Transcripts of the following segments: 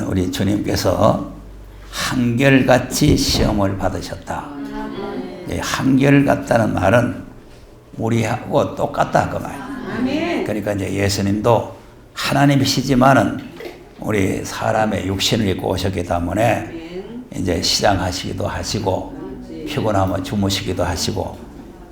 우리 주님께서 한결같이 시험을 받으셨다. 한결같다는 말은 우리하고 똑같다 그 말. 그러니까 이제 예수님도 하나님이시지만은 우리 사람의 육신을 입고 오셨기 때문에 이제 시장하시기도 하시고 피곤하면 주무시기도 하시고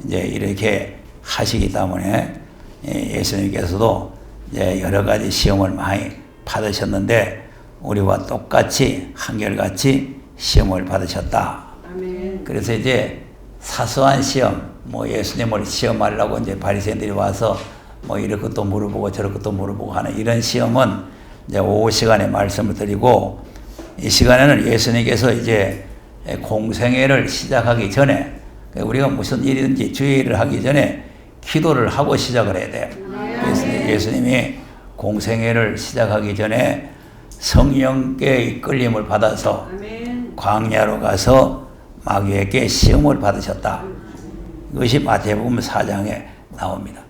이제 이렇게 하시기 때문에 예수님께서도 이제 여러 가지 시험을 많이 받으셨는데 우리와 똑같이 한결같이 시험을 받으셨다. 그래서 이제 사소한 시험, 뭐 예수님을 시험하려고 이제 바리새인들이 와서 뭐 이런 것도 물어보고 저런 것도 물어보고 하는 이런 시험은 이제 오후 시간에 말씀을 드리고, 이 시간에는 예수님께서 이제 공생애를 시작하기 전에 우리가 무슨 일이든지 주의 일을 하기 전에 기도를 하고 시작을 해야 돼요. 예수님이 공생애를 시작하기 전에 성령께 이끌림을 받아서 광야로 가서 마귀에게 시험을 받으셨다. 이것이 마태복음 4장에 나옵니다.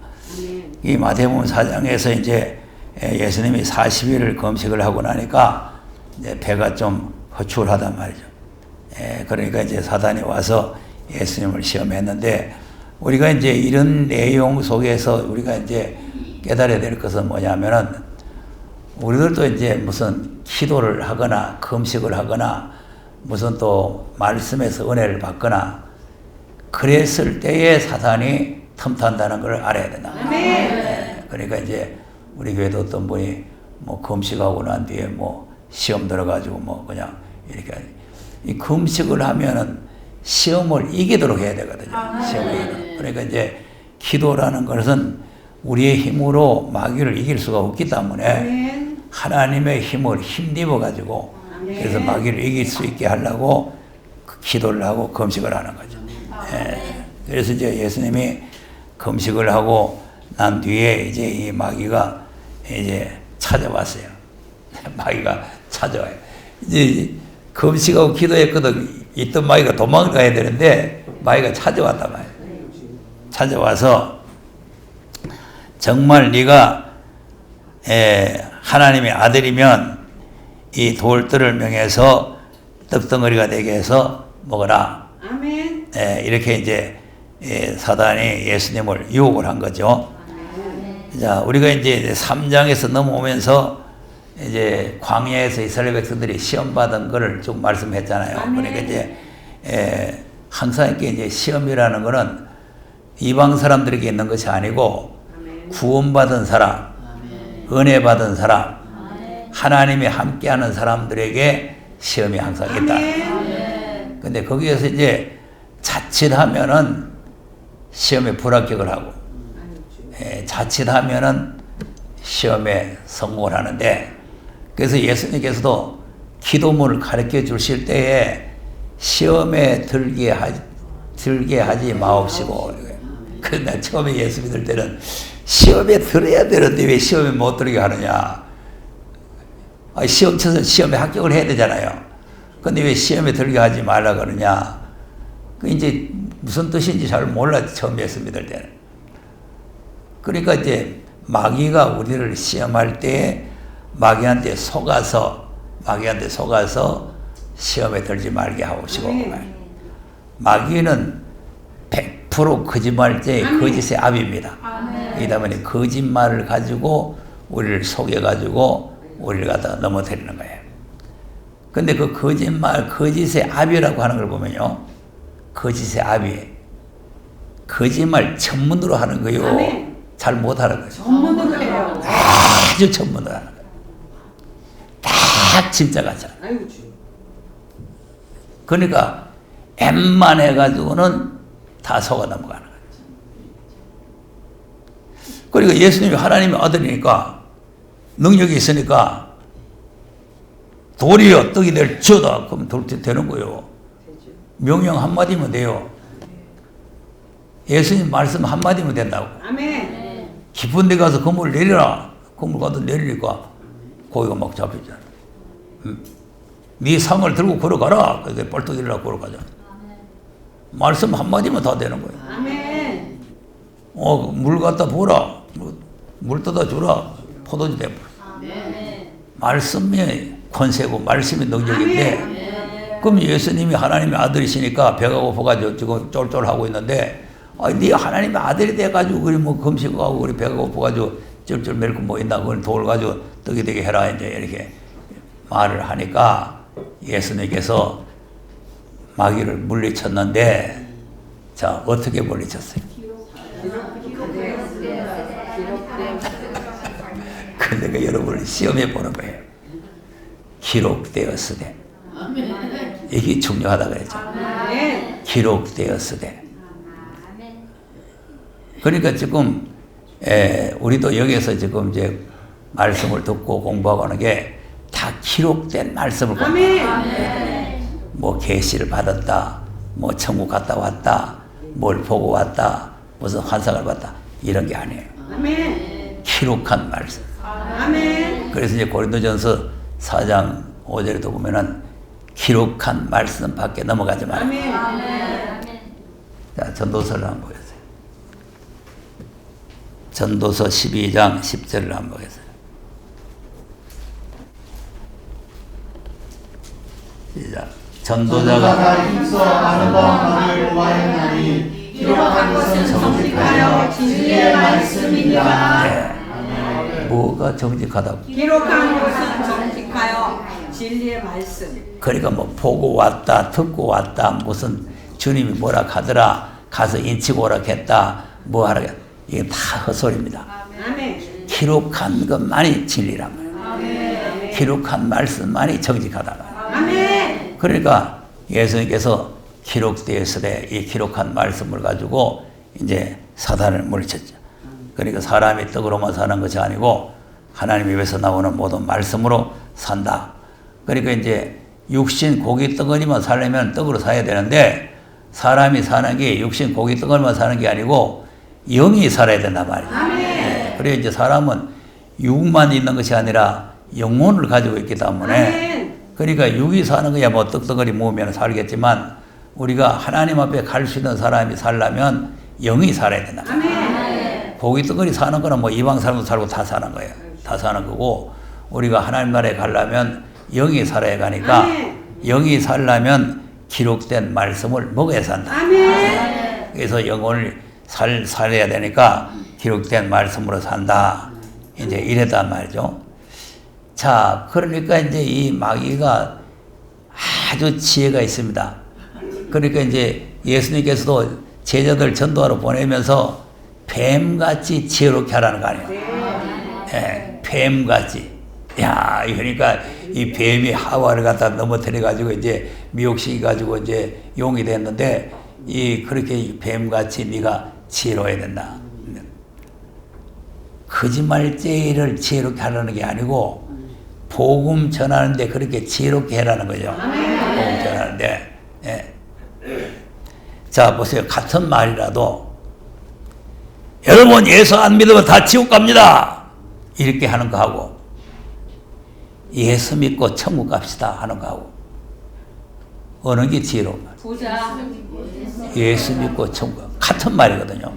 이 마태복음 4장에서 이제 예수님이 40일을 금식을 하고 나니까 이제 배가 좀 허출하단 말이죠. 그러니까 이제 사단이 와서 예수님을 시험했는데, 우리가 이제 이런 내용 속에서 우리가 이제 깨달아야 될 것은 뭐냐면은, 우리들도 이제 무슨 기도를 하거나 금식을 하거나 무슨 또 말씀에서 은혜를 받거나 그랬을 때에 사탄이 틈탄다는 걸 알아야 된다. 그러니까 이제 우리 교회도 어떤 분이 뭐 금식하고 난 뒤에 뭐 시험 들어가지고 뭐 그냥 이렇게 이 금식을 하면은 시험을 이기도록 해야 되거든요. 시험을 이기도록. 그러니까 이제 기도라는 것은 우리의 힘으로 마귀를 이길 수가 없기 때문에 하나님의 힘을 힘입어 가지고 그래서 마귀를 이길 수 있게 하려고 기도를 하고 금식을 하는 거죠. 그래서 이제 예수님이 금식을 하고 난 뒤에 이제 이 마귀가 이제 찾아왔어요. 마귀가 찾아와요. 이제 금식하고 기도했거든. 있던 마귀가 도망가야 되는데 마귀가 찾아왔단 말이에요. 찾아와서 정말 네가 하나님의 아들이면 이 돌들을 명해서 떡덩어리가 되게 해서 먹어라. 아멘. 이렇게 이제 사단이 예수님을 유혹을 한 거죠. 자, 우리가 이제 3장에서 넘어오면서 이제 광야에서 이스라엘 백성들이 시험 받은 거를 쭉 말씀했잖아요. 아멘. 그러니까 이제 항상 이렇게 이제 시험이라는 거는 이방 사람들에게 있는 것이 아니고 아멘. 구원받은 사람, 아멘. 은혜 받은 사람, 아멘. 하나님이 함께하는 사람들에게 시험이 항상 있다. 근데 거기에서 이제 자칫하면은 시험에 불합격을 하고, 자칫하면은 시험에 성공을 하는데, 그래서 예수님께서도 기도문을 가르쳐 주실 때에 시험에 들게 하지 마옵시고. 그런데 처음에 예수 믿을 때는 시험에 들어야 되는데 왜 시험에 못 들게 하느냐. 시험 쳐서 시험에 합격을 해야 되잖아요. 근데 왜 시험에 들게 하지 말라 그러냐. 그 이제 무슨 뜻인지 잘 몰랐지, 처음 예수 믿을 때는. 그러니까 이제 마귀가 우리를 시험할 때 마귀한테 속아서 시험에 들지 말게 하시고, 마귀는 100% 거짓말죄의 거짓의 압입니다. 이 때문에 거짓말을 가지고 우리를 속여가지고 우리를 갖다가 넘어뜨리는 거예요. 근데 그 거짓의 압이라고 하는 걸 보면요, 거짓의 압이 거짓말 전문으로 하는 거요, 잘 못하는 거죠. 전문으로 해요. 아주 전문으로 하는 거예요. 딱 진짜 같잖아. 그러니까 엠만 해가지고는 다 속아 넘어가는 거예요. 그러니까 예수님이 하나님의 아들이니까 능력이 있으니까 돌이여 떡이 될지어다 그러면 돌 되는 거예요. 명령 한마디면 돼요. 예수님 말씀 한마디면 된다고. 아멘. 깊은 데 가서 그물을 내리라. 그물 가서 내리니까 고기가 막 잡히잖아. 네 상을 들고 걸어가라. 그게 뻘떡 일어나 걸어가잖아. 말씀 한마디면 다 되는 거예요. 아멘. 물 갖다 부어라. 물 떠다 주라. 포도주 돼버려. 말씀이 권세고 말씀이 능력인데, 그럼 예수님이 하나님의 아들이시니까 배가 고파가지고 지금 쫄쫄하고 있는데, 네 하나님의 아들이 돼가지고 그리 뭐 금식하고 그리 배가 고파가지고 쫄쫄 멜고 뭐 있나 그걸 돌 가지고 떡이 되게 해라 이제 이렇게 말을 하니까 예수님께서 마귀를 물리쳤는데, 자 어떻게 물리쳤어요? 근데 여러분을 시험해 보는 거예요. 기록되었으되. 이게 중요하다 그랬죠. 기록되었으되. 그러니까 지금 우리도 여기서 지금 이제 말씀을 듣고 공부하고 하는 게 다 기록된 말씀을 공부해요. 뭐 계시를 받았다, 뭐 천국 갔다 왔다, 뭘 보고 왔다, 무슨 환상을 봤다 이런 게 아니에요. 기록한 말씀. 그래서 이제 고린도전서 4장 5절에도 보면은 기록한 말씀 밖에 넘어가지 말아요. 자, 전도서를 한번 보겠어요. 전도서 12장 10절을 한번 보겠어요. 시작. 전도자가 힘써 아름다운 말을 구하였나니 기록한 것은 정직하여 진리의 말씀이니라. 네. 뭐가 정직하다고? 기록한 것은 정직하여 진리의 말씀. 그러니까 뭐 보고 왔다, 듣고 왔다, 무슨 주님이 뭐라 하더라, 가서 인치고 오라 했다, 뭐 하라 했다. 이게 다 헛소리입니다. 기록한 것만이 진리란 말이에요. 기록한 말씀만이 정직하다 말이에요. 그러니까 예수님께서 기록되었으되 이 기록한 말씀을 가지고 이제 사단을 물리쳤죠. 그러니까 사람이 떡으로만 사는 것이 아니고 하나님 입에서 나오는 모든 말씀으로 산다. 그러니까 이제 육신 고기 덩어리만 살려면 떡으로 사야 되는데, 사람이 사는 게 육신 고기 덩어리만 사는 게 아니고 영이 살아야 된단 말이에요. 네. 그래서 이제 사람은 육만 있는 것이 아니라 영혼을 가지고 있기 때문에, 그러니까 육이 사는 거야 뭐 떡덩어리 모으면 살겠지만, 우리가 하나님 앞에 갈 수 있는 사람이 살려면 영이 살아야 된다. 고기 덩어리 사는 거는 뭐 이방 사람도 살고 다 사는 거예요. 다 사는 거고, 우리가 하나님 나라에 가려면 영이 살아야 가니까, 영이 살려면 기록된 말씀을 먹어야 산다. 그래서 영혼을 살아야 되니까 기록된 말씀으로 산다. 이제 이랬단 말이죠. 자, 그러니까 이제 이 마귀가 아주 지혜가 있습니다. 그러니까 이제 예수님께서도 제자들 전도하러 보내면서 뱀같이 지혜롭게 하라는 거 아니에요. 예, 뱀같이. 야, 그러니까 이 뱀이 하와를 갖다 넘어뜨려가지고 이제 미혹시켜가지고 이제 용이 됐는데, 그렇게 뱀같이 네가 지혜로워야 된다. 거짓말쟁이를 지혜롭게 하라는 게 아니고, 복음 전하는데 그렇게 지혜롭게 해라는 거죠. 복음 전하는데. 예. 자, 보세요. 같은 말이라도, 여러분 예수 안 믿으면 다 지옥 갑니다, 이렇게 하는 거하고, 예수 믿고 천국 갑시다 하는 거하고, 어느 게 지혜로운가요? 예수 믿고 천국. 같은 말이거든요.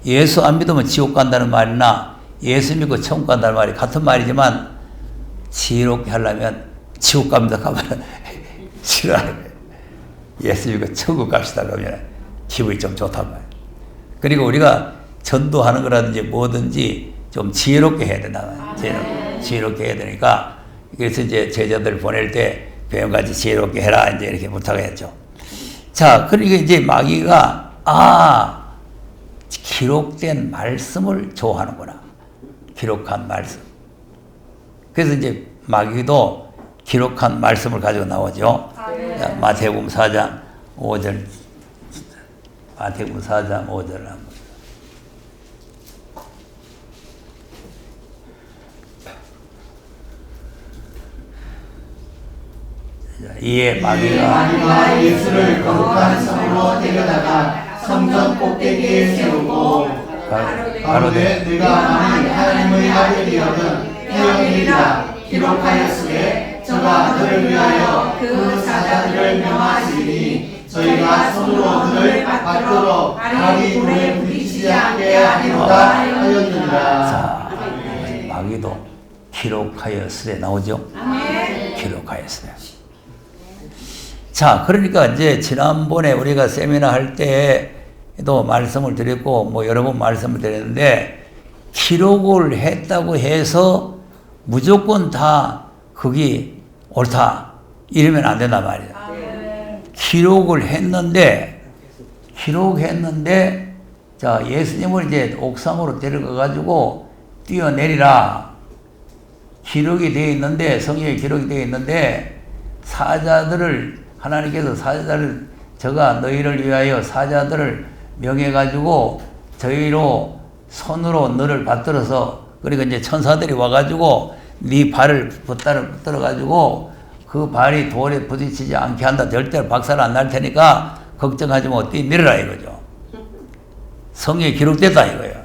예수 안 믿으면 지옥 간다는 말이나 예수 믿고 천국 간다는 말이 같은 말이지만, 지혜롭게 하려면 지옥 갑니다 가면 싫어하는 거예요. 예수 믿고 천국 갑시다 그러면 기분이 좀 좋단 말이에요. 그리고 우리가 전도하는 거라든지 뭐든지 좀 지혜롭게 해야 된다 말이에요. 지혜롭게 해야 되니까, 그래서 이제 제자들 보낼 때 뱀같이 지혜롭게 해라 이제 이렇게 부탁했죠. 자, 그러니까 이제 마귀가 기록된 말씀을 좋아하는구나. 기록한 말씀. 그래서 이제 마귀도 기록한 말씀을 가지고 나오죠. 자, 마태복음 4장 5절. 마태복음 4장 5절을 한번. 이에 마귀가 예수를 거룩한 성으로 데려다가 성전 꼭대기에 세우고 가로되 네가 만일 하나님의 아들이거든 태영이라 기록하였으되 저가 그를 위하여 그 사자들을 명하시니 저희가 손으로 그를 받들어 발이 돌에 부딪히지 않게 하리로다 하였느니라. 자, 마귀도 기록하였으되 나오죠. 기록하였어요. 자, 그러니까 이제 지난번에 우리가 세미나 할 때도 말씀을 드렸고, 뭐 여러 번 말씀을 드렸는데, 기록을 했다고 해서 무조건 다 거기 옳다. 이러면 안 된단 말이에요. 기록했는데, 자, 예수님을 이제 옥상으로 데려가가지고 뛰어내리라. 기록이 되어 있는데, 성경에 기록이 되어 있는데, 하나님께서 사자들을, 저가 너희를 위하여 사자들을 명해가지고, 저희로 손으로 너를 받들어서, 그러니까 이제 천사들이 와가지고, 네 발을 붙들어가지고, 그 발이 돌에 부딪히지 않게 한다. 절대로 박살 안 날 테니까, 걱정하지 말고 뛰내려라 이거죠. 성경에 기록됐다 이거예요.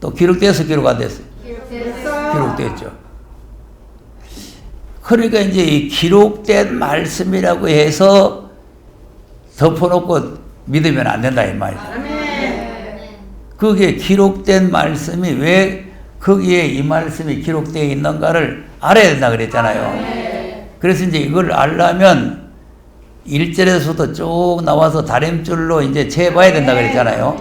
또 기록돼서 기록 안 됐어요? 기록됐죠. 그러니까 이제 이 기록된 말씀이라고 해서 덮어놓고 믿으면 안 된다 이 말이죠. 그게 기록된 말씀이 왜 거기에 이 말씀이 기록되어 있는가를 알아야 된다 그랬잖아요. 그래서 이제 이걸 알려면 1절에서도 쭉 나와서 다림줄로 이제 재봐야 된다 그랬잖아요.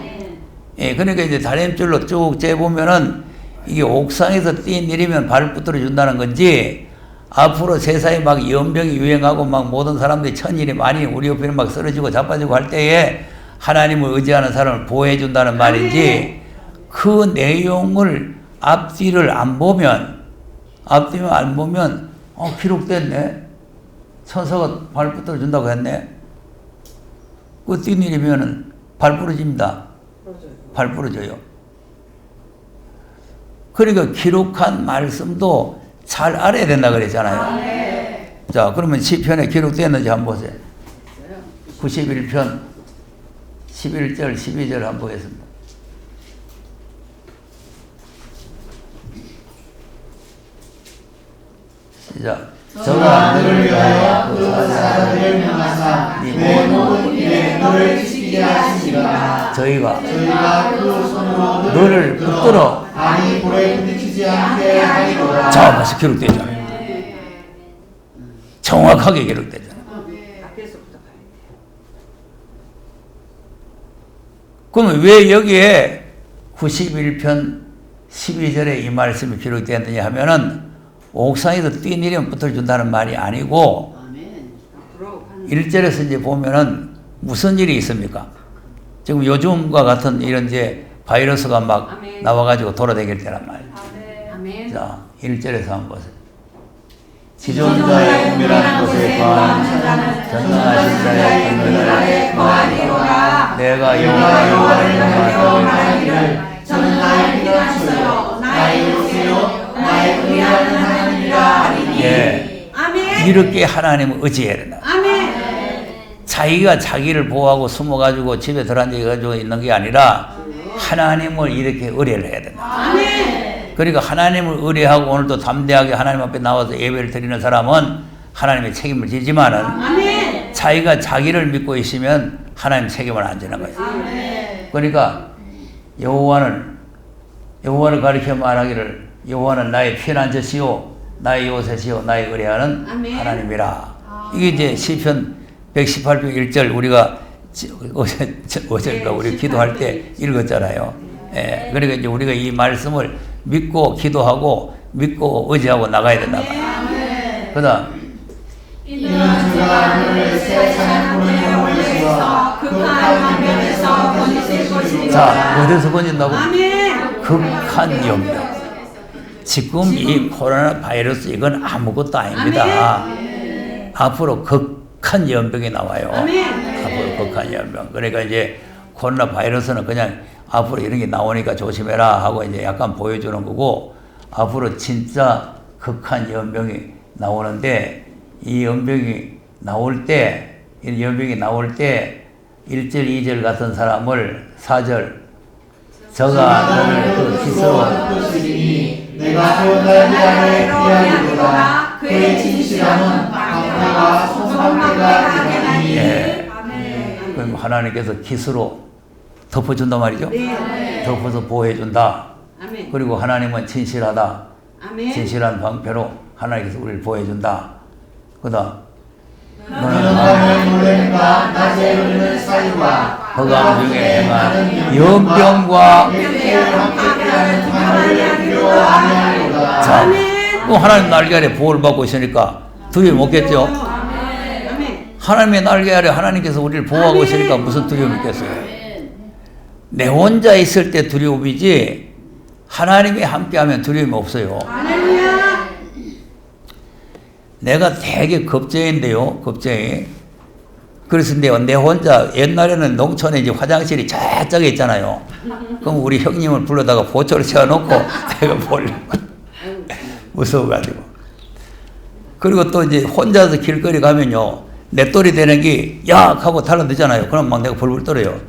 예, 그러니까 이제 다림줄로 쭉 재보면은 이게 옥상에서 뛰내리면 발을 붙들어 준다는 건지, 앞으로 세상에 막 연병이 유행하고 막 모든 사람들이 천일이 많이 우리 옆에는 막 쓰러지고 자빠지고 할 때에 하나님을 의지하는 사람을 보호해 준다는 말인지, 그 내용을 앞뒤를 안 보면 기록됐네. 천사가 발 붙들어 준다고 했네. 그 뛰내리면은 발 부러집니다. 발 부러져요. 그러니까 기록한 말씀도 잘 알아야 된다 그랬잖아요. 자, 그러면 시편에 기록됐는지 한번 보세요. 91편 11절 12절 한번 보겠습니다. 시작. 저가 너를 위하여 그 사자들을 명하사 내 모든 일에 너를 지키게 하시니라. 저희가 그 손으로 너를 붙들어 아니 불에 부딪히지 않게 하리로다. 자, 벌써 기록되잖아요. 정확하게 기록되잖아요. 그러면 왜 여기에 91편 12절에 이 말씀이 기록되었느냐 하면은, 옥상에서 뛰내리면 붙어준다는 말이 아니고, 1절에서 이제 보면은 무슨 일이 있습니까? 지금 요즘과 같은 이런 이제 바이러스가 막 나와가지고 돌아다닐 때란 말이에요. 자, 1절에서 한번 보세요. 지존자의 은밀한 곳에 거하는 자는 전능하신 자의 은밀한 거하리로라. 내가 여호와를 말하기를 저는 나의 피하셨어요. 나의 요새요. 나의 의하는 하나님이라 하리니. 예. 아멘. 이렇게 하나님을 의지해야 된다. 아멘. 자기가 자기를 보호하고 숨어가지고 집에 들어앉아가지고 있는 게 아니라 하나님을 이렇게 의뢰를 해야 된다. 아멘. 그러니까 하나님을 의뢰하고 오늘도 담대하게 하나님 앞에 나와서 예배를 드리는 사람은 하나님의 책임을 지지만은, 아멘. 자기가 자기를 믿고 있으면 하나님 책임을 안 지는 거예요. 아멘. 그러니까 여호와를 가리켜 말하기를 여호와는 나의 피난처시요 나의 요새시요 나의 의뢰하는 아멘. 하나님이라. 이게 이제 시편 118편 1절 우리가 어제인가 우리 기도할 때 읽었잖아요. 예, 그러니까 이제 우리가 이 말씀을 믿고 기도하고 믿고 의지하고 나가야 된다 말이에요. 그다음 이는 주가 너를 새 산불의 영혼에서 극한 환경에서 건지실 것이니라. 자, 어디서 건진다고? 아멘. 극한 연병. 지금 이 코로나 바이러스 이건 아무것도 아닙니다. 앞으로 극한 연병이 나와요. 앞으로 극한 연병. 그러니까 이제 코로나 바이러스는 그냥 앞으로 이런 게 나오니까 조심해라 하고 이제 약간 보여주는 거고, 앞으로 진짜 극한 연병이 나오는데, 이 연병이 나올 때 1절 2절 같은 사람을 4절 저가 너를 그 기스로 내가 그날 위하여 피하리로다. 그의 진실함은 방패와 손방패가 되나니. 예. 그럼 하나님께서 기스로 덮어준단 말이죠. 덮어서 보호해준다. 그리고 하나님은 진실하다. 진실한 방패로 하나님께서 우리를 보호해준다. 그 다음 너는 밤에 놀램과 낮에 흐르는 사이와 허감 중에 행한 연병과 함께하는 하늘을 필요 아니하리로다. 자, 또 하나님 날개 아래 보호를 받고 있으니까 두려움 없겠죠? 하나님의 날개 아래 하나님께서 우리를 보호하고 있으니까 무슨 두려움이 있겠어요? 내 혼자 있을 때 두려움이지 하나님이 함께하면 두려움이 없어요. 내가 되게 겁쟁인데요, 겁쟁이. 그래서 내 혼자 옛날에는 농촌에 이제 화장실이 저쪽에 있잖아요. 그럼 우리 형님을 불러다가 보초를 세워놓고 내가 보려고 무서워가지고. 그리고 또 이제 혼자서 길거리 가면요, 내 또리 되는 게 야! 하고 달라들잖아요. 그럼 막 내가 벌벌 떨어요.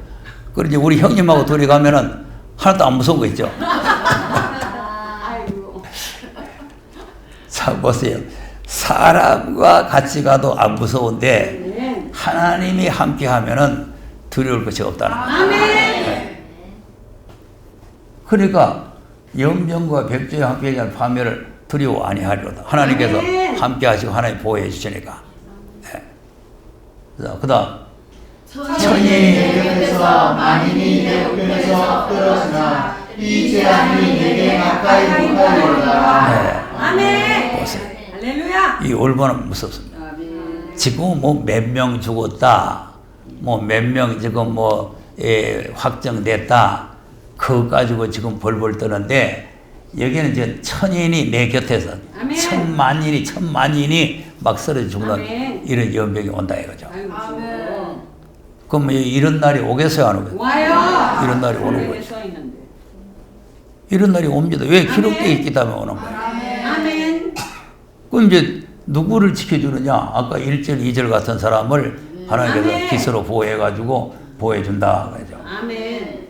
그리고 이제 우리 형님하고 둘이 가면은 하나도 안 무서운 거 있죠. 자, 보세요. 사람과 같이 가도 안 무서운데 하나님이 함께 하면은 두려울 것이 없다는 거예요. 네. 그러니까 염병과 백조에 함께 하는 파멸을 두려워 아니하리로다. 하나님께서 함께 하시고 하나님 보호해 주시니까. 네. 그 다음 천이 내 곁에서 만인이 내 우편에서 떨어지나 이 재앙이 내게 가까이 못하리로다. 네. 보세요. 이 올바는 무섭습니다. 지금 뭐 몇 명 죽었다, 뭐 몇 명 지금 뭐 확정됐다, 그거 가지고 지금 벌벌 떠는데 여기는 이제 천인이 내 곁에서 천만인이 막 쓰러져 죽는 이런 연병이 온다 이거죠. 그럼 이런 날이 오겠어요, 안 오겠어요? 와요. 이런 날이 오는 거죠. 이런 날이 옵니다. 왜 기록되어 있기 때문에 오는 거예요. 그럼 이제 누구를 지켜주느냐? 아까 1절, 2절 같은 사람을 하나님께서 기스로 보호해가지고 보호해준다. 그러죠.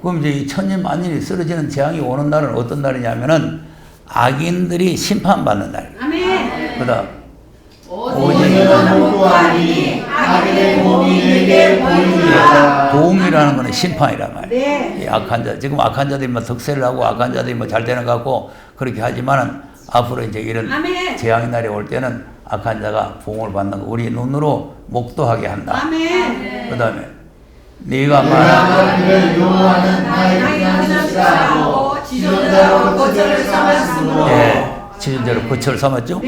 그럼 이제 이 천년 만년이 쓰러지는 재앙이 오는 날은 어떤 날이냐면은 악인들이 심판받는 날이에요. 그 다음 오직은 목도하니 악인의 몸이 내게 보이리라. 도움이라는 거는 심판이란 말이에요. 이 악한 자, 지금 악한 자들이 뭐 득세를 하고 악한 자들이 뭐 잘 되는 것 같고 그렇게 하지만은 앞으로 이제 이런 재앙의 날이 올 때는 악한 자가 보응을 받는 거 우리 눈으로 목도하게 한다. 그 다음에 네가 말하는 용어하는 나의 피난처시라 하고 지존자로 거처를 삼았으므로. 지존자로 거처를 삼았죠.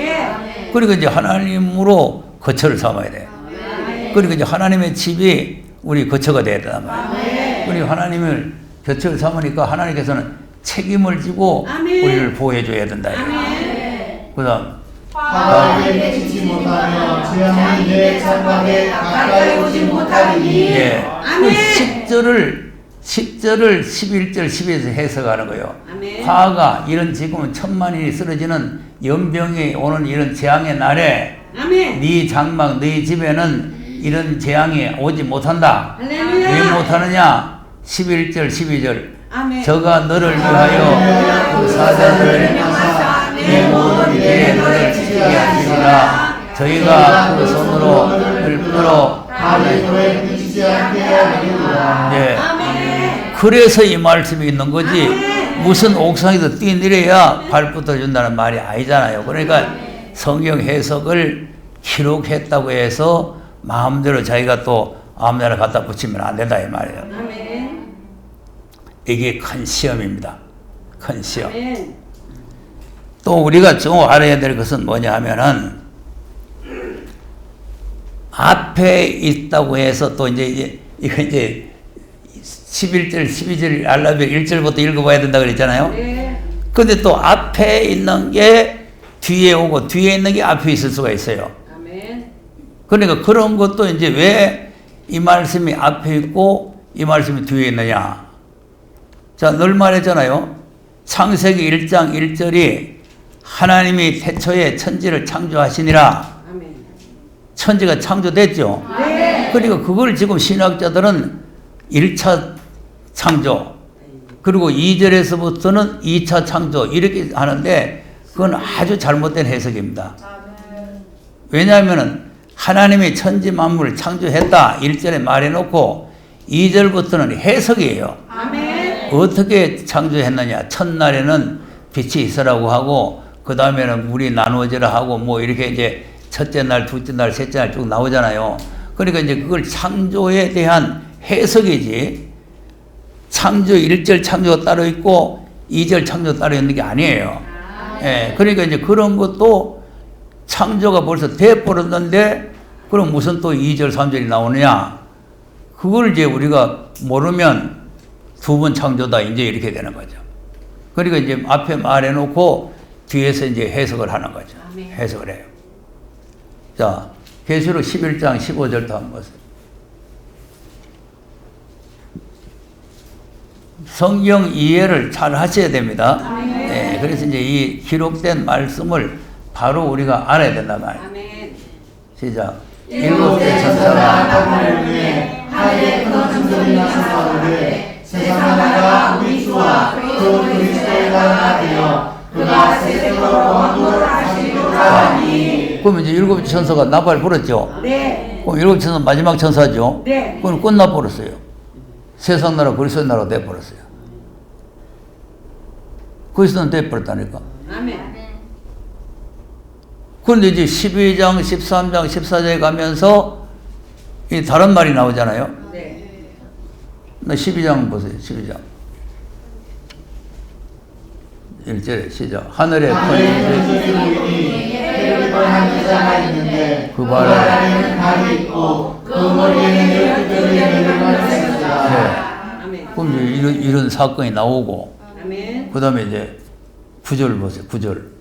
그리고 이제 하나님으로 거처를 삼아야 돼요. 그리고 이제 하나님의 집이 우리 거처가 돼야 된단 말이에요. 그리고 하나님을 거처를 삼으니까 하나님께서는 책임을 지고 우리를 보호해 줘야 된다. 그 다음 화가 내게 지지 못하며 재앙이 내 장막에 가까이 오지 못하리니. 10절을 11절 12절에서 해석하는 거예요. 화가 이런 지금은 천만인이 쓰러지는 연병이 오는 이런 재앙의 날에 네 장막 네 집에는 이런 재앙이 오지 못한다. 왜 못하느냐? 11절 12절 저가 너를 위하여 그 사자들을 명하사 내 모든 일에 너를 지키게 하시리라. 저희가 그 손으로 너를 끌어 밤에 너의 부딪히지 않게 하리라. 그래서 이 말씀이 있는 거지 무슨 옥상에서 뛰내려야 발부터 준다는 말이 아니잖아요. 그러니까 성경 해석을 기록했다고 해서 마음대로 자기가 또 아무데나 갖다 붙이면 안 된다 이 말이에요. 이게 큰 시험입니다. 큰 시험. 또 우리가 좀 알아야 될 것은 뭐냐 하면은 앞에 있다고 해서 또 이제 이거 이제 11절, 12절 알라뷰 1절부터 읽어봐야 된다 그랬잖아요. 근데 또 앞에 있는 게 뒤에 오고 뒤에 있는 게 앞에 있을 수가 있어요. 그러니까 그런 것도 이제 왜 이 말씀이 앞에 있고 이 말씀이 뒤에 있느냐. 자, 늘 말했잖아요. 창세기 1장 1절이 하나님이 태초에 천지를 창조하시니라. 천지가 창조됐죠. 그리고 그걸 지금 신학자들은 1차 창조, 그리고 2절에서부터는 2차 창조 이렇게 하는데 그건 아주 잘못된 해석입니다. 왜냐하면 하나님이 천지 만물을 창조했다 1절에 말해놓고 2절부터는 해석이에요. 어떻게 창조했느냐. 첫날에는 빛이 있으라고 하고 그 다음에는 물이 나누어지라 하고 뭐 이렇게 이제 첫째 날, 둘째 날, 셋째 날 쭉 나오잖아요. 그러니까 이제 그걸 창조에 대한 해석이지. 창조 1절 창조가 따로 있고 2절 창조가 따로 있는 게 아니에요. 예, 그러니까 이제 그런 것도 창조가 벌써 돼버렸는데 그럼 무슨 또 2절, 3절이 나오느냐? 그걸 이제 우리가 모르면 두 번 창조다 이제 이렇게 되는 거죠. 그러니까 이제 앞에 말해놓고 뒤에서 이제 해석을 하는 거죠. 해석을 해요. 자, 계시록 11장 15절도 한번 보세요. 성경 이해를 잘 하셔야 됩니다. 예, 그래서 이제 이 기록된 말씀을 바로 우리가 알아야 된단 말이에요. 시작. 일곱째 천사가 나팔을 불매 하늘에 큰 소리 나서 세상 나라가 우리 주와 그 그리스도의 나라가 되어 그가 세세로 왕국을 하시리로라 하니. 그러면 이제 일곱 천사가 나팔 불었죠? 네. 그럼 일곱 천사 마지막 천사죠? 네. 그럼 끝나버렸어요. 세상 나라 그리스도의 나라가 돼버렸어요. 그리스도는 돼버렸다니까. 아멘. 그런데 이제 12장, 13장, 14장에 가면서 이 다른 말이 나오잖아요. 네. 나 12장 보세요. 12장. 1절에 시작. 하늘에 한 여자가 있는데 그 발에는 발이 있고 그 머리에는 12개 메리가 있습니다. 네. 아멘. 그럼 이제 이런 사건이 나오고 아멘. 그 다음에 이제 9절 보세요. 9절.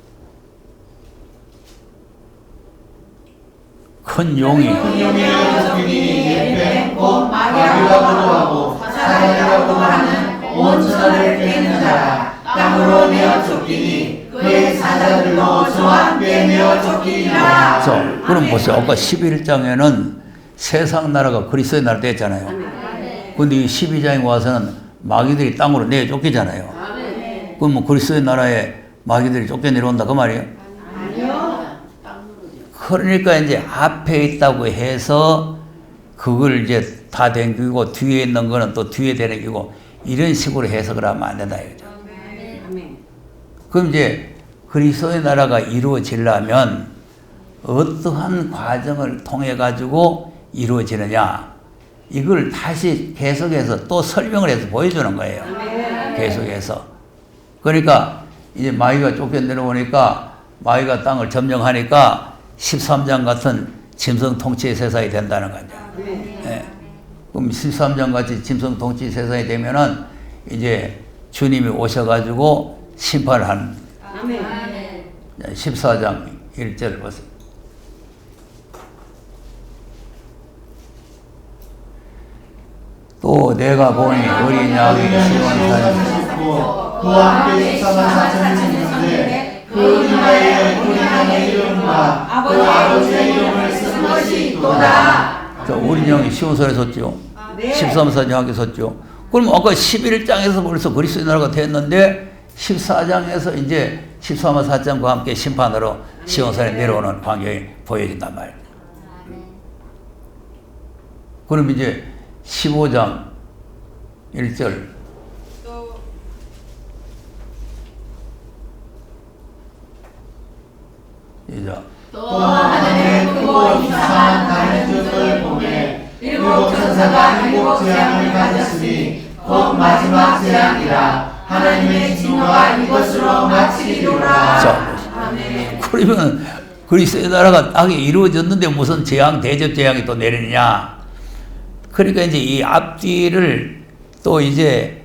큰 용이 용의 적군이 예배 곧 마귀라고도 하고 사단이라고 하는 온 천하를 깨는 자라. 땅으로 내어 쫓기니 그의 사자들로 저와 함께 내어 쫓기니라. 자, 그럼 보세요. 아까 11장에는 세상 나라가 그리스도의 나라 됐잖아요. 근데 이 12장에 와서는 마귀들이 땅으로 내어 쫓기잖아요. 그럼 뭐 그리스도의 나라에 마귀들이 쫓겨 내려온다 그 말이에요? 아니요. 그러니까 이제 앞에 있다고 해서 그걸 이제 다 댕기고 뒤에 있는 거는 또 뒤에 댕기고 이런 식으로 해석을 하면 안 된다 이거죠. 아멘. 그럼 이제 그리스도의 나라가 이루어지려면 어떠한 과정을 통해 가지고 이루어지느냐 이걸 다시 계속해서 또 설명을 해서 보여주는 거예요. 계속해서. 그러니까 이제 마귀가 쫓겨 내려오니까 마귀가 땅을 점령하니까 13장 같은 짐승 통치 세상이 된다는 거죠. 예. 그럼 13장 같이 짐승 통치 세상이 되면은 이제 주님이 오셔가지고 심판을 하는. 아멘. 14장 1절 보세요. 또 내가 보니 어린 양이 시원산에 그와 함께 14만 4천이 있는데 그 이마에 어린 양의 이름과 그 아버지의 이름을 쓴 것이 있도다. 자, 어린 양이 시온산에 섰죠. 네. 13사장 함께 섰죠. 그럼 아까 11장에서 벌써 그리스도의 나라가 됐는데 14장에서 이제 14만 4천과 함께 심판으로 시온산에 내려오는 광경이 보여진단 말이에요. 그럼 이제 15장 1절 시작. 또 하늘에 크고 이상한 다른 것을 보매 일곱 천사가 일곱 재앙을 가졌으니 곧 마지막 재앙이라. 하나님의 진노가 이것으로 마치리로라. 자, 그러면 그리스도의 나라가 땅에 이루어졌는데 무슨 재앙, 대접 재앙이 또 내리느냐? 그러니까 이제 이 앞뒤를 또 이제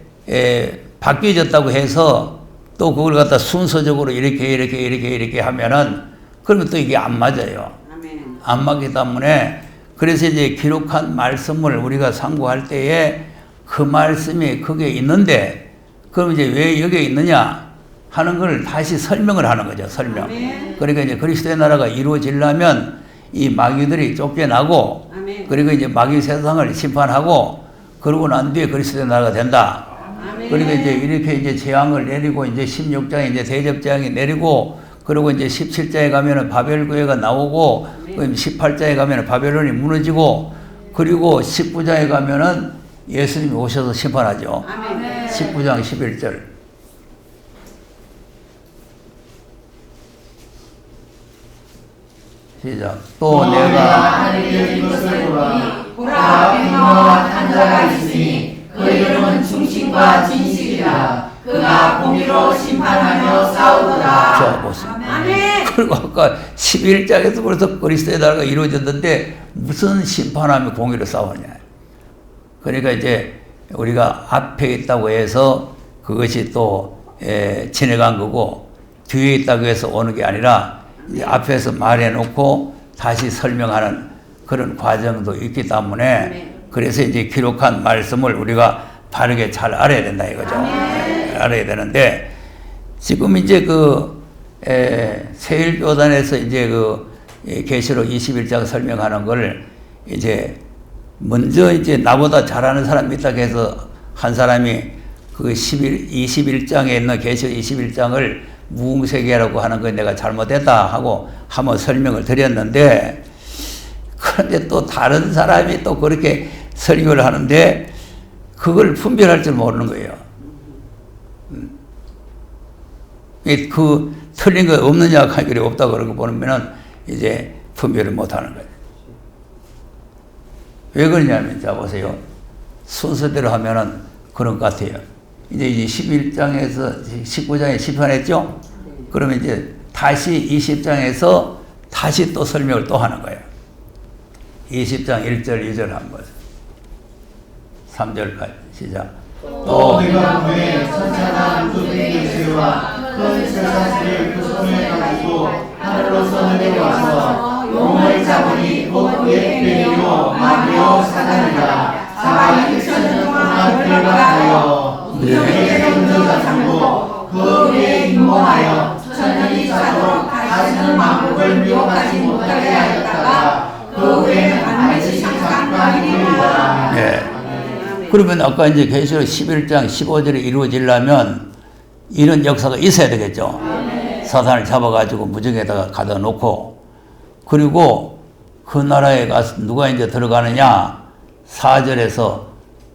바뀌어졌다고 해서 또 그걸 갖다 순서적으로 이렇게 하면은 그러면 또 이게 안 맞아요. 아멘. 안 맞기 때문에 그래서 이제 기록한 말씀을 우리가 상고할 때에 그 말씀이 거기에 있는데 그럼 이제 왜 여기에 있느냐 하는 걸 다시 설명을 하는 거죠. 설명. 아멘. 그러니까 이제 그리스도의 나라가 이루어지려면 이 마귀들이 쫓겨나고 아멘. 그리고 이제 마귀 세상을 심판하고 그러고 난 뒤에 그리스도의 나라가 된다. 아멘. 그러니까 이제 이렇게 이제 재앙을 내리고 이제 16장에 이제 대접 재앙이 내리고 그리고 이제 17장에 가면은 바벨교회가 나오고 그럼 18장에 가면은 바벨론이 무너지고 그리고 19장에 가면은 예수님이 오셔서 심판하죠. 아멘. 19장 11절. 시작. 또 내가 하늘에 이것을 보라 백마와 탄 자가 있으니 그 이름은 중심과 진실이라. 그가 공의로 심판하며 싸우더라. 자 보세요. 아멘. 그리고 아까 11장에서 벌써 그리스도의 나라가 이루어졌는데 무슨 심판하며 공의로 싸우냐. 그러니까 이제 우리가 앞에 있다고 해서 그것이 또 지나간 거고 뒤에 있다고 해서 오는 게 아니라 이제 앞에서 말해놓고 다시 설명하는 그런 과정도 있기 때문에 그래서 이제 기록한 말씀을 우리가 바르게 잘 알아야 된다 이거죠. 알아야 되는데 지금 이제 그 세일교단에서 이제 그 계시록 21장 설명하는 걸 이제 먼저 이제 나보다 잘하는 사람이 있다고 해서 한 사람이 그 21장에 있는 계시록 21장을 무궁세계라고 하는 건 내가 잘못했다 하고 한번 설명을 드렸는데 그런데 또 다른 사람이 또 그렇게 설명을 하는데 그걸 분별할 줄 모르는 거예요. 그 틀린 거 없느냐 하길래 없다고 그런 거 보면은 이제 분별을 못 하는 거예요. 왜 그러냐면 자 보세요. 순서대로 하면은 그런 것 같아요. 이제 11장에서 19장에 심판했죠? 그러면 이제 다시 20장에서 다시 또 설명을 또 하는 거예요. 20장 1절 2절 한번 3절까지 시작. 또 내가 보매 천사가 우주된 계시와 큰 쇠사슬을 그 손에 가지고 하늘로서 내려와서 용을 잡으니 곧 옛뱀이요 마귀요 사단이라. 사방이 1,000년 동안 결박하여 우주의 존재가 잠고 그 위에 임모하여 천년이 자도록 다시는 만국을 미혹하지 못하게 하였다가 그 후에는 반드시 잠깐만이 되리라. 네. 그러면 아까 이제 계시록 11장 15절에 이루어지려면 이런 역사가 있어야 되겠죠. 사단을 잡아가지고 무정에다가 가둬 놓고 그리고 그 나라에 가서 누가 이제 들어가느냐 4절에서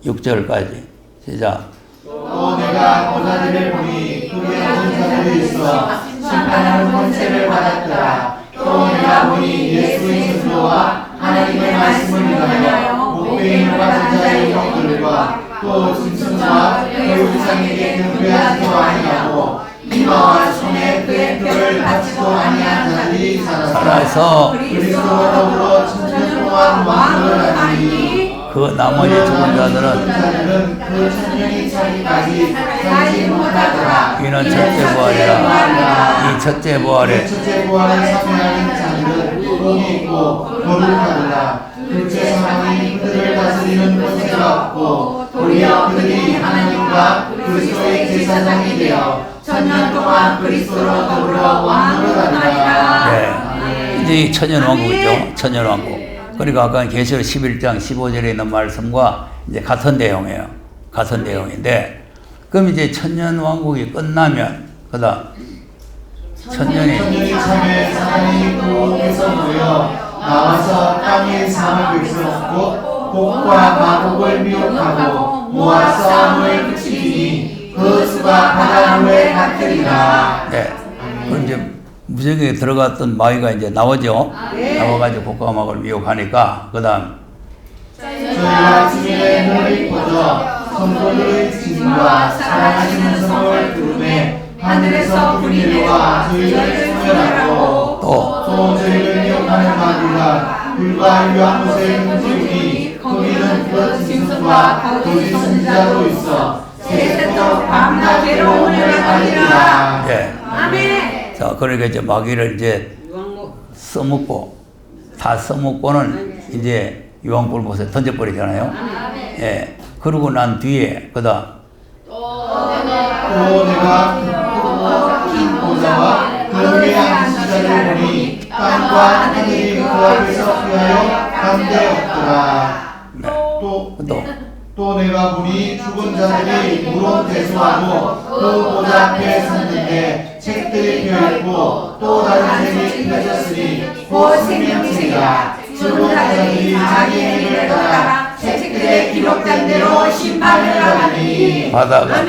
6절까지 시작. 또 내가 보다리를 보니 그의 전사들이 있어 심판하는 권세를 받았더라. 또 내가 보니 예수의 증거와 하나님의 말씀을 위하여 목배임을 받은 자의 형들과 또 짐승과 그 우상에게 경배하지도 아니하고 이마와 손에 그의 표를 받지도 아니한 자들이 살아서 그리스도와 더불어 천년 동안 왕을 하니 그 나머지 죽은 자들은 그 천년이 차기까지 살지 못하더라. 이는 첫째 부활이라. 이 첫째 부활에 첫째 부활을 참여하는 자들은 복이 있고 거룩하더라. 둘째 사망이 그들을 다스리는 권세가 없고 도리어 그들이 하나님과 그리스도의 제사장이 되어 천년 동안 그리스도로 더불어 왕노릇 하리라. 네. 이제 이 천년왕국이죠. 천년왕국. 그러니까 아까 계시록 11장 15절에 있는 말씀과 이제 같은 내용이에요. 같은 내용인데 그럼 이제 천년왕국이 끝나면 그다음 천년이 참에 사단이 고국에서 모여 나와서 땅에 삶을 백성하고 복과 마곡을 미혹하고 모아 싸움을 그치니 그 수가 바다물에 같으리라. 네. 그럼 이제 무정에 들어갔던 마귀가 이제 나오죠. 나와가지고 복과 마곡을 미혹하니까 그다음 저희가 주님의 눈을 퍼져 성도들의 진과 사랑하시는 성을 부르매 하늘에서 불이 내려와 저희를 소멸하고 또 저희를 미혹하는 마귀가 불과 유한 곳에 흠지우니 거기는 그 짐승과 거기 선지자도 있어 세세토록 밤낮 괴로움을 받으리라. 예. 아멘. 자, 그러니까 이제 마귀를 이제 써먹고 다 써먹고는 이제 유황불못에 던져버리잖아요. 예. 그러고 난 뒤에 그다음 또 내가 긴 보좌와 그 위에 앉은 자를 보니 땅과 하늘이 그 앞에서 피하여 한데 없더라. 또 내가 보니 죽은 자들이 무론 대수하고 그 보좌 앞에 섰는데 책들이 펴있고 또 다른 책이 펴졌으니 곧 생명책이라. 죽은 자들이 자기 행위를 따라 책들에 기록된 대로 심판을 받으니 바다가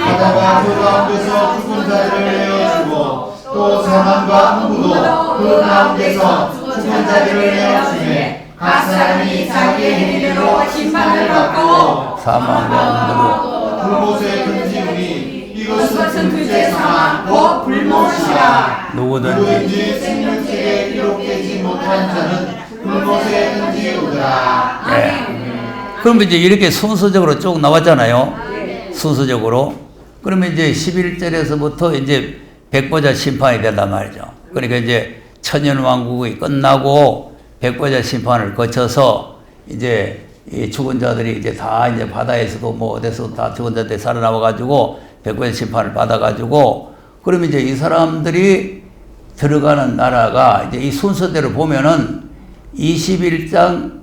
그 가운데서 죽은 자들을 내어주고 또 사망과 흥부도 그 가운데서 주권자들을 내어주매 각 사람이 자기의 행위대로 심판을 받고 사망과 불못에 던지우니 이것은 둘째 사망 곧 불못이라. 누구든지 생명책에 기록되지 못한 자는 불못에 던지우더라. 그러면 이제 이렇게 순서적으로 쭉 나왔잖아요. 순서적으로. 그러면 이제 11절에서부터 이제 백보자 심판이 된단 말이죠. 그러니까 이제 천년왕국이 끝나고 백보자 심판을 거쳐서 이제 이 죽은 자들이 이제 다 이제 바다에서도 뭐 어디서 다 죽은 자들이 살아나와가지고 백보자 심판을 받아가지고 그러면 이제 이 사람들이 들어가는 나라가 이제 이 순서대로 보면은 21장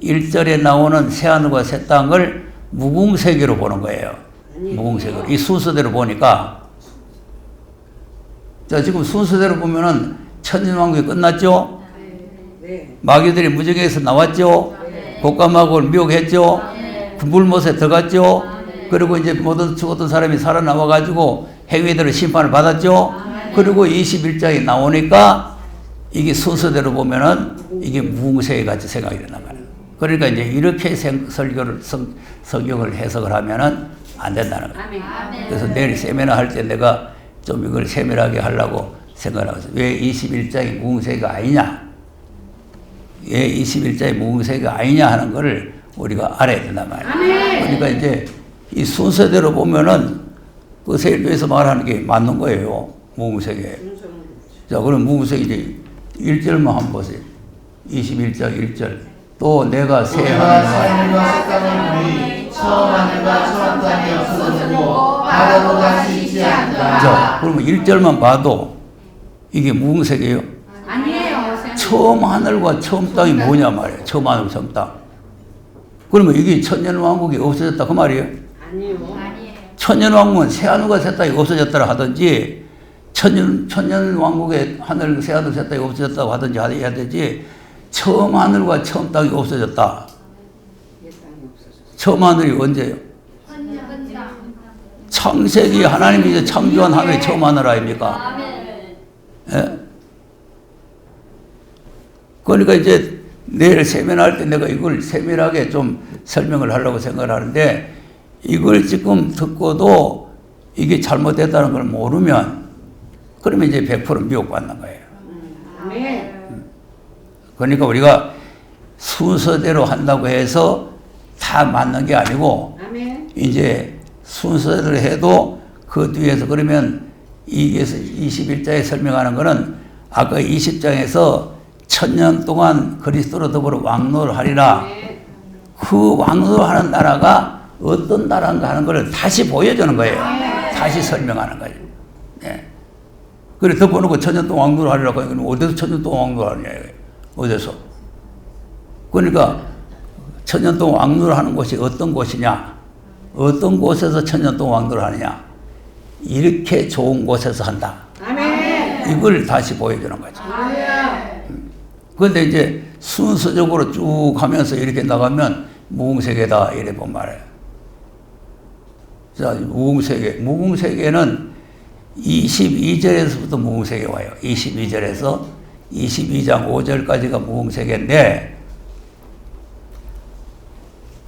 1절에 나오는 새하늘과 새 땅을 무궁세계로 보는 거예요. 무궁세계로. 이 순서대로 보니까 자, 지금 순서대로 보면은 천년왕국이 끝났죠? 마귀들이 무정에서 나왔죠? 곡감하고를 미혹했죠? 그 물못에 들어갔죠? 그리고 이제 모든 죽었던 사람이 살아나와가지고 행위대로 심판을 받았죠? 그리고 21장이 나오니까 이게 순서대로 보면은 이게 무궁세계 같이 생각이 된단 말이에요. 그러니까 이제 이렇게 성경을 해석을 하면은 안 된다는 거예요. 그래서 내일 세미나 할 때 내가 좀 이걸 세밀하게 하려고 생각을 하고 있어요. 왜 21장이 무궁세계가 아니냐? 왜 21장이 무궁세계가 아니냐 하는 거를 우리가 알아야 된단 말이에요. 그러니까 이제 이 순서대로 보면은 그 세일교에서 말하는 게 맞는 거예요. 무궁세계. 자, 그럼 무궁세계 이제 1절만 한번 보세요. 21장 1절. 또 내가 새 하늘과 땅을 보니 처음 하늘과 처음 땅이 없어졌고 바다도 다시 있지 않다. 자, 그러면 1절만 봐도 이게 무궁세계예요? 아니에요. 처음 하늘과 처음 땅이 뭐냐 말이에요. 처음 하늘, 처음 땅. 그러면 이게 천년왕국이 없어졌다 그 말이에요? 아니에요. 천년왕국은 새 하늘과 새 땅이 없어졌다고 하든지 천년왕국의 하늘, 새 하늘, 새 땅이 없어졌다고 하든지 해야 되지 처음 하늘과 처음 땅이 없어졌다. 처음 하늘이 언제예요? 창세기 하나님이 이제 창조한 하늘이 처음 하늘 아닙니까? 예? 그러니까 이제 내일 세미나할 때 내가 이걸 세밀하게 좀 설명을 하려고 생각을 하는데 이걸 지금 듣고도 이게 잘못됐다는 걸 모르면 그러면 이제 100% 미혹받는 거예요. 그러니까 우리가 순서대로 한다고 해서 다 맞는 게 아니고 이제 순서대로 해도 그 뒤에서 그러면 이게 21장에 설명하는 거는 아까 20장에서 1000년 동안 그리스도로 더불어 왕노를 하리라. 그 왕노하는 나라가 어떤 나라인가 하는 걸 다시 보여주는 거예요. 다시 설명하는 거예요. 예. 그래 덮어놓고 1000년 동안 왕노를 하리라고 하니까 어디서 1000년 동안 왕노를 하느냐 이거예요. 어디서? 그러니까 1000년 동안 왕노를 하는 곳이 어떤 곳이냐? 어떤 곳에서 1000년 동안 왕노를 하느냐? 이렇게 좋은 곳에서 한다. 이걸 다시 보여주는 거죠. 그런데 이제 순서적으로 쭉 하면서 이렇게 나가면 무궁세계다 이래 본 말이에요. 자, 무궁세계는 22절에서부터 무궁세계 와요. 22절에서 22장 5절까지가 무궁세계인데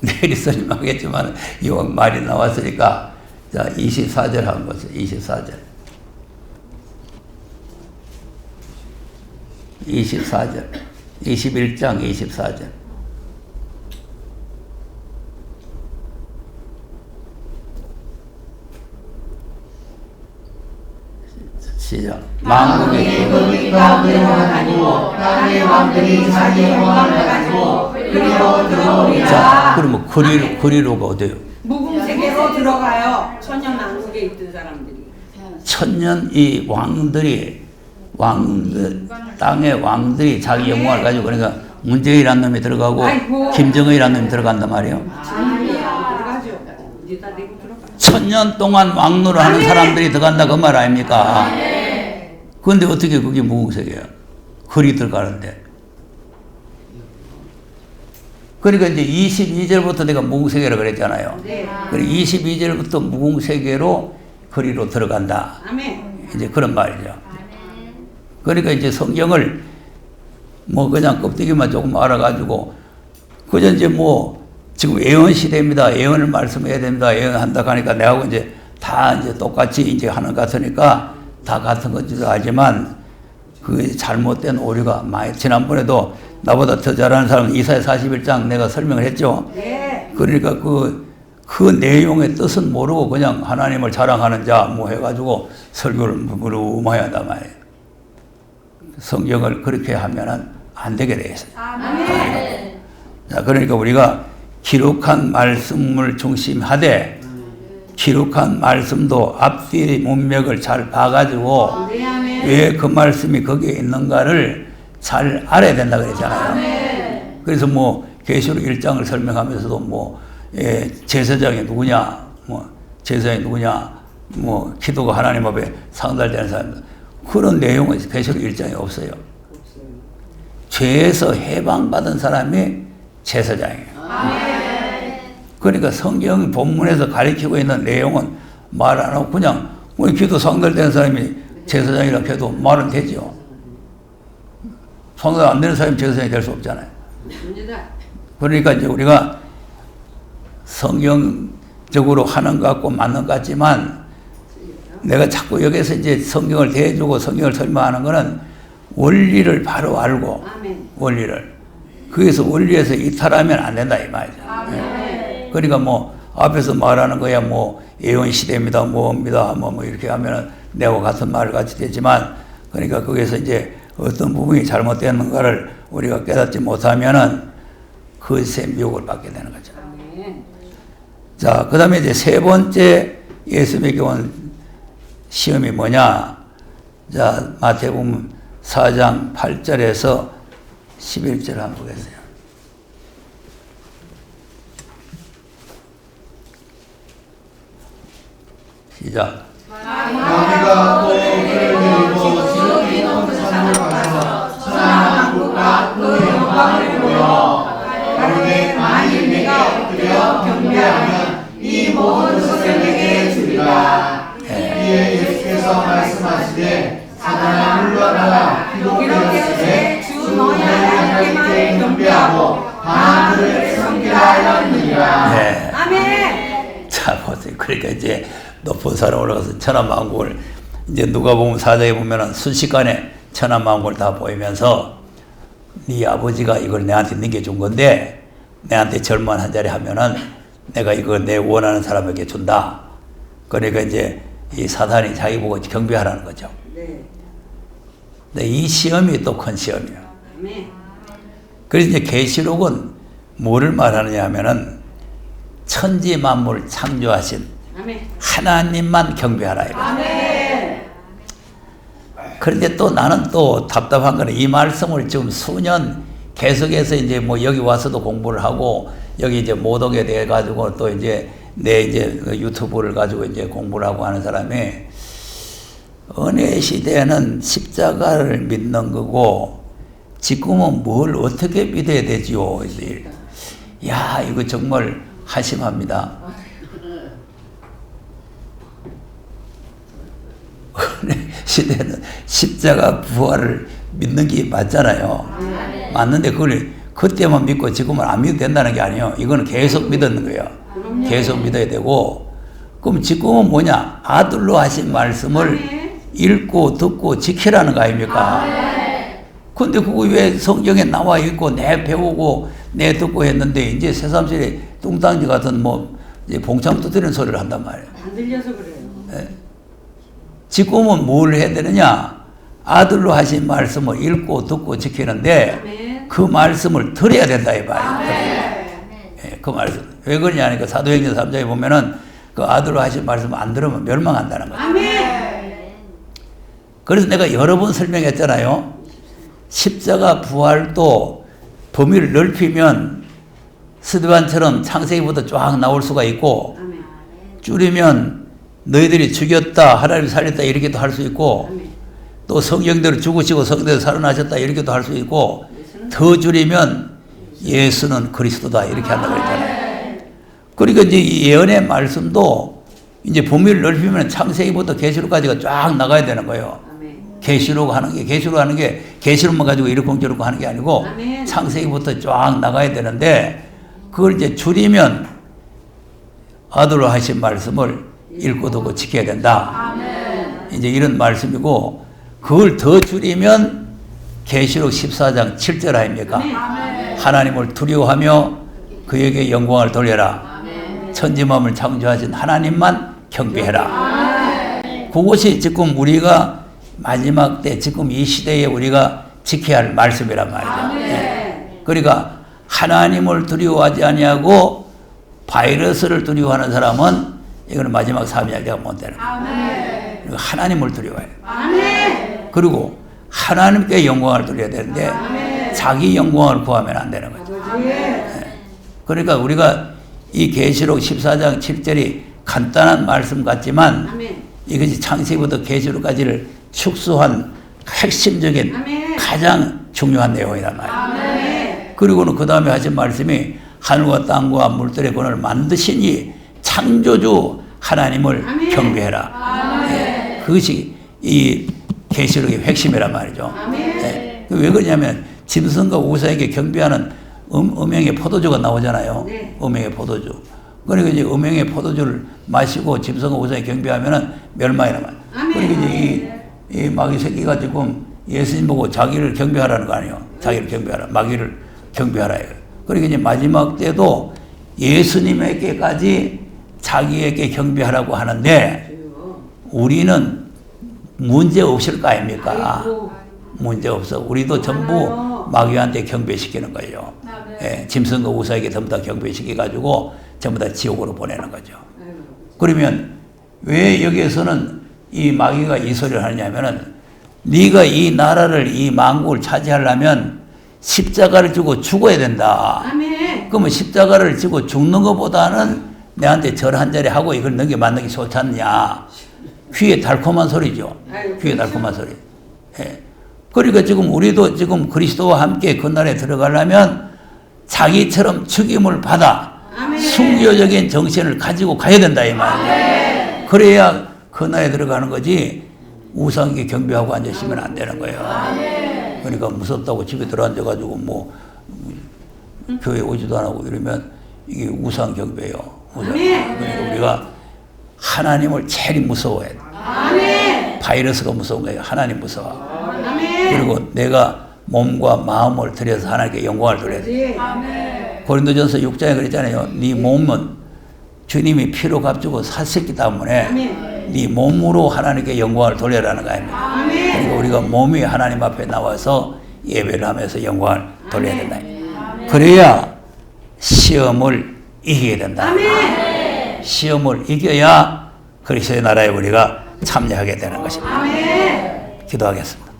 내일 설명하겠지만 이 말이 나왔으니까 자 24절 한번 보세요. 24절 21장 24절 시작. 만국의 권리 가운데로 다니고 땅의 왕들이 자기 영광을 가지고 그리로 들어오리라. 자, 그러면 그리로가 어디예요? 무궁세계로 들어가요. 천년왕국에 있던 사람들이. 천년 이 땅의 왕들이 자기 영광을 가지고 그러니까 문재인이라는 놈이 들어가고 아이고. 김정은이라는 놈이 들어간단 말이에요. 들어가죠. 이제 다 내고 들어가. 1000년 동안 왕노를 하는 사람들이 들어간다 그 말 아닙니까? 그런데 어떻게 그게 무궁세계야? 거리 들어가는데. 그러니까 이제 22절부터 내가 무궁세계라고 그랬잖아요. 그리고 22절부터 무궁세계로 거리로 들어간다. 아멘. 이제 그런 말이죠. 그러니까 이제 성경을 뭐 그냥 껍데기만 조금 알아가지고 그저 이제 뭐 지금 예언 시대입니다. 예언을 말씀해야 됩니다. 예언한다 하니까 내하고 이제 다 이제 똑같이 이제 하는 것 같으니까 다 같은 건지도 알지만 그 잘못된 오류가 많이, 지난번에도 나보다 더 잘하는 사람은 이사야 41장 내가 설명을 했죠. 네. 그러니까 그 내용의 뜻은 모르고 그냥 하나님을 자랑하는 자 뭐 해가지고 설교를 무르마야 한단 말이에요. 성경을 그렇게 하면은 안 되게 돼 있어요. 아멘. 자, 그러니까 우리가 기록한 말씀을 중심하되 기록한 말씀도 앞뒤 문맥을 잘 봐가지고 네, 아멘. 왜 그 말씀이 거기에 있는가를 잘 알아야 된다 그랬잖아요. 아멘. 그래서 뭐 계시록 1장을 설명하면서도 뭐 제사장이 누구냐, 뭐 제사장이 누구냐, 뭐 기도가 하나님 앞에 상달되는 사람, 그런 내용은 계시록 1장에 없어요. 죄에서 해방받은 사람이 제사장이에요. 그러니까 성경 본문에서 가리키고 있는 내용은 말 안 하고 그냥 뭐 기도 상달되는 사람이 제사장이라고 해도 말은 되죠. 상달 안 되는 사람이 제사장이 될 수 없잖아요. 그러니까 이제 우리가 성경적으로 하는 것 같고 맞는 것 같지만 내가 자꾸 여기서 이제 성경을 대해주고 성경을 설명하는 거는 원리를 바로 알고 아멘. 원리를 거기서 원리에서 이탈하면 안 된다 이 말이죠. 네. 그러니까 뭐 앞에서 말하는 거야 뭐 예언 시대입니다 뭐입니다 뭐 이렇게 하면은 내가 같은 말을 같이 되지만 그러니까 거기서 이제 어떤 부분이 잘못되는가를 우리가 깨닫지 못하면은 그것에 미혹을 받게 되는 거죠. 아멘. 자, 그 다음에 이제 세 번째 예수님에게 온 시험이 뭐냐? 자, 마태복음 4장 8절에서 11절 한번 보겠어요. 시작. 마귀가 또 그를 데리고 지극히 높은 산으로 가서 천하만국과 그 영광을 보여 가로되 만일 내가 엎드려 경배하면 이 모든 것을 내게 주리라. 이에 예수께서 말씀하시되 사단아 물러나라. 기록되었으되 주 너희 하나님께 경배하고 다만 그를 섬기라 하였느니라. 네. 아멘. 자, 보세요. 그러니까 이제 높은 산에 올라가서 천하만국을 이제 누가복음 4장에 보면은 순식간에 천하만국을 다 보이면서 네 아버지가 이걸 내한테 넘겨준 건데 내한테 절만 한 자리 하면은 내가 이거 내 원하는 사람에게 준다. 그러니까 이제 이 사단이 자기 보고 경배하라는 거죠. 네. 근데 이 시험이 또 큰 시험이에요. 아멘. 그래서 이제 계시록은 뭐를 말하느냐 하면은 천지 만물 창조하신 아멘. 하나님만 경배하라 이거죠. 아멘. 그런데 또 나는 또 답답한 거는 이 말씀을 지금 수년 계속해서 이제 뭐 여기 와서도 공부를 하고 여기 이제 못 오게 돼 가지고 또 이제 내 이제 유튜브를 가지고 이제 공부를 하고 하는 사람이 은혜 시대에는 십자가를 믿는 거고 지금은 뭘 어떻게 믿어야 되지요? 야, 이거 정말 한심합니다. 은혜 시대는 십자가 부활을 믿는 게 맞잖아요. 맞는데 그걸 그때만 믿고 지금은 안 믿어도 된다는 게 아니에요. 이거는 계속 믿는 거예요. 계속 믿어야 되고 그럼 지금은 뭐냐? 아들로 하신 말씀을 읽고 듣고 지키라는 거 아닙니까? 근데 그거 왜 성경에 나와 있고 내 배우고 내 듣고 했는데 이제 새삼스레 뚱땅지 같은 뭐 이제 봉창 두드리는 소리를 한단 말이에요. 안 들려서 그래요. 네. 지금은 뭘 해야 되느냐? 아들로 하신 말씀을 읽고 듣고 지키는데 아멘. 그 말씀을 들어야 된다 이 말이에요. 예, 그 말씀. 왜 그러냐 하니까 사도행전 3장에 보면은 그 아들로 하신 말씀을 안 들으면 멸망한다는 거예요. 아멘. 그래서 내가 여러 번 설명했잖아요. 십자가 부활도 범위를 넓히면 스데반처럼 창세기부터 쫙 나올 수가 있고 아멘. 줄이면 너희들이 죽였다 하나님 살렸다 이렇게도 할 수 있고 아멘. 또 성경대로 죽으시고 성경대로 살아나셨다 이렇게도 할 수 있고 더 줄이면 예수는 그리스도다 이렇게 한다고 그랬잖아요. 그러니까 이제 이 예언의 말씀도 이제 범위를 넓히면 창세기부터 계시록까지가 쫙 나가야 되는 거예요. 아멘. 계시록 하는 게 계시록만 가지고 이렇고 저렇고 하는 게 아니고 아멘. 창세기부터 쫙 나가야 되는데 그걸 이제 줄이면 아들로 하신 말씀을 읽고 듣고 지켜야 된다. 이제 이런 말씀이고 그걸 더 줄이면 계시록 14장 7절 아닙니까? 하나님을 두려워하며 그에게 영광을 돌려라. 천지만물을 창조하신 하나님만 경배해라. 그것이 지금 우리가 마지막 때 지금 이 시대에 우리가 지켜야 할 말씀이란 말이죠. 예. 그러니까 하나님을 두려워하지 아니하고 바이러스를 두려워하는 사람은 이거는 마지막 사명자가 못 되는 거예요. 그리고 하나님을 두려워해요. 그리고 하나님께 영광을 돌려야 되는데 자기 영광을 구하면 안 되는 거죠. 예. 그러니까 우리가 이 계시록 14장 7절이 간단한 말씀 같지만 이것이 창세기부터 계시록까지를 축소한 핵심적인 가장 중요한 내용이란 말이에요. 그리고는 그 다음에 하신 말씀이 하늘과 땅과 물들의 권을 만드신 이 창조주 하나님을 경배해라. 예. 그것이 이 계시록의 핵심이란 말이죠. 예. 왜 그러냐면 짐승과 우상에게 경배하는 음행의 포도주가 나오잖아요. 음행의 포도주. 그러니까 이제 음행의 포도주를 마시고 짐승과 우상에 경배하면은 멸망이 남아요. 그러니까 이제 이 마귀 새끼가 지금 예수님 보고 자기를 경배하라는 거 아니에요. 자기를 경배하라. 마귀를 경배하라. 그러니까 이제 마지막 때도 예수님에게까지 자기에게 경배하라고 하는데 우리는 문제 없을 거 아닙니까? 문제 없어. 우리도 전부 마귀한테 경배시키는 거예요. 예, 짐승과 우상에게 전부 다 경배시켜가지고 전부 다 지옥으로 보내는 거죠. 그러면 왜 여기에서는 이 마귀가 이 소리를 하냐면은 네가 이 나라를 이 만국을 차지하려면 십자가를 지고 죽어야 된다. 그러면 십자가를 지고 죽는 것보다는 내한테 절 한 자리 하고 이걸 넘겨 맞는 게 좋지 않냐. 귀에 달콤한 소리죠. 귀에 달콤한 소리. 예. 그러니까 지금 우리도 지금 그리스도와 함께 그 날에 들어가려면 자기처럼 죽임을 받아 순교적인 정신을 가지고 가야 된다 이 말이에요. 그래야 그 날에 들어가는 거지 우상에게 경배하고 앉으시면 안 되는 거예요. 그러니까 무섭다고 집에 들어앉아가지고 뭐 교회 오지도 안 하고 이러면 이게 우상 경배예요. 그러니까 우리가 하나님을 제일 무서워해. 바이러스가 무서운 거예요. 하나님 무서워. 그리고 내가 몸과 마음을 들여서 하나님께 영광을 돌려야 돼. 고린도전서 6장에 그랬잖아요. 네 몸은 주님이 피로 값주고 샀었기 때문에 네 몸으로 하나님께 영광을 돌려라는 거 아닙니까? 그러니까 우리가 몸이 하나님 앞에 나와서 예배를 하면서 영광을 돌려야 된다. 그래야 시험을 이기게 된다. 시험을 이겨야 그리스도의 나라에 우리가 참여하게 되는 것입니다. 기도하겠습니다.